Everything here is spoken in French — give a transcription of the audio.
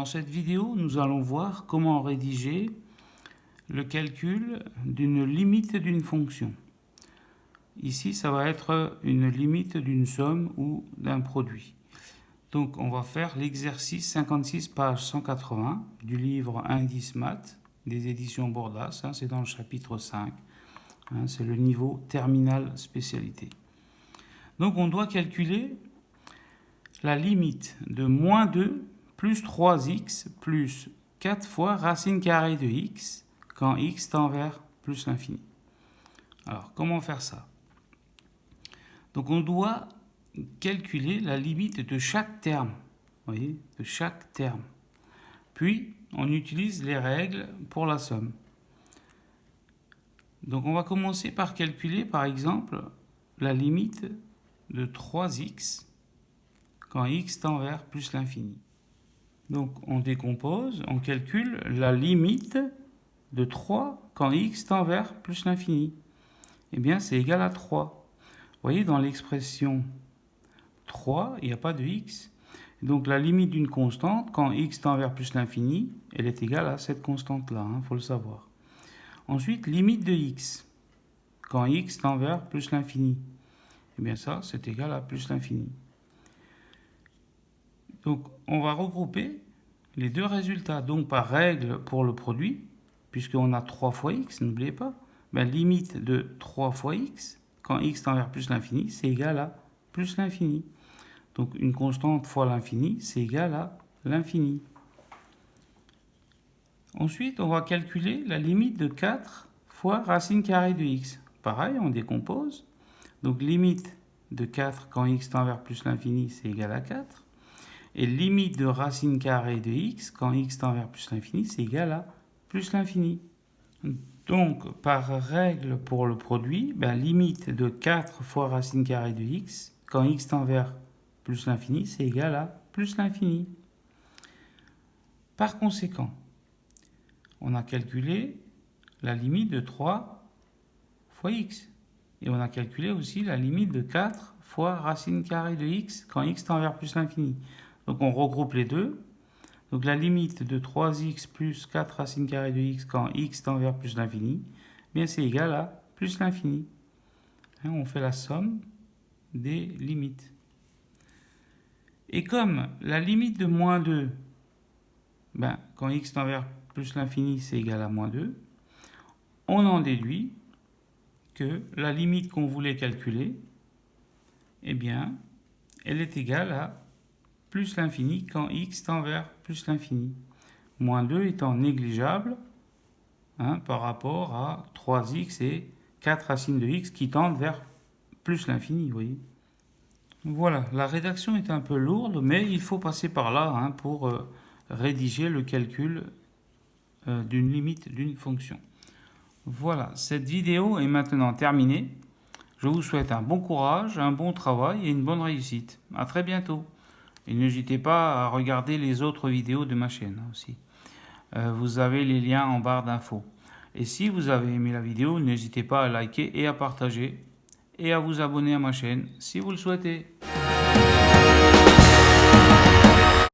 cette vidéo, nous allons voir comment rédiger le calcul d'une limite d'une fonction. Ici, ça va être une limite d'une somme ou d'un produit. Donc, on va faire l'exercice 56, page 180 du livre Indices Maths des éditions Bordas. C'est dans le chapitre 5. C'est le niveau terminal spécialité. Donc, on doit calculer la limite de moins 2 plus 3x plus 4 fois racine carrée de x quand x tend vers plus l'infini. Alors, comment faire ça? Donc, on doit calculer la limite de chaque terme. Vous voyez, de chaque terme. Puis, on utilise les règles pour la somme. Donc, on va commencer par calculer, par exemple, la limite de 3x quand x tend vers plus l'infini. Donc, on décompose, on calcule la limite de 3 quand x tend vers plus l'infini. Eh bien, c'est égal à 3. Vous voyez, dans l'expression 3, il n'y a pas de x. Donc, la limite d'une constante, quand x tend vers plus l'infini, elle est égale à cette constante-là, faut le savoir. Ensuite, limite de x, quand x tend vers plus l'infini. Eh bien, ça, c'est égal à plus l'infini. Donc, on va regrouper les deux résultats. Donc, par règle pour le produit, puisqu'on a 3 fois x, n'oubliez pas, limite de 3 fois x, quand x tend vers plus l'infini, c'est égal à plus l'infini. Donc, une constante fois l'infini, c'est égal à l'infini. Ensuite, on va calculer la limite de 4 fois racine carrée de x. Pareil, on décompose. Donc, limite de 4 quand x tend vers plus l'infini, c'est égal à 4. Et limite de racine carrée de x quand x tend vers plus l'infini, c'est égal à plus l'infini. Donc, par règle pour le produit, limite de 4 fois racine carrée de x quand x tend vers plus l'infini, c'est égal à plus l'infini. Par conséquent, on a calculé la limite de 3 fois x. Et on a calculé aussi la limite de 4 fois racine carrée de x quand x tend vers plus l'infini. Donc on regroupe les deux. Donc la limite de 3x plus 4 racine carrée de x quand x tend vers plus l'infini, c'est égal à plus l'infini. On fait la somme des limites. Et comme la limite de moins 2, quand x tend vers plus l'infini, c'est égal à moins 2, on en déduit que la limite qu'on voulait calculer, elle est égale à plus l'infini quand x tend vers plus l'infini. Moins 2 étant négligeable par rapport à 3x et 4 racines de x qui tendent vers plus l'infini, vous voyez. Voilà, la rédaction est un peu lourde, mais il faut passer par là pour rédiger le calcul d'une limite d'une fonction. Voilà, cette vidéo est maintenant terminée. Je vous souhaite un bon courage, un bon travail et une bonne réussite. À très bientôt. Et n'hésitez pas à regarder les autres vidéos de ma chaîne aussi. Vous avez les liens en barre d'infos. Et si vous avez aimé la vidéo, n'hésitez pas à liker et à partager et à vous abonner à ma chaîne si vous le souhaitez.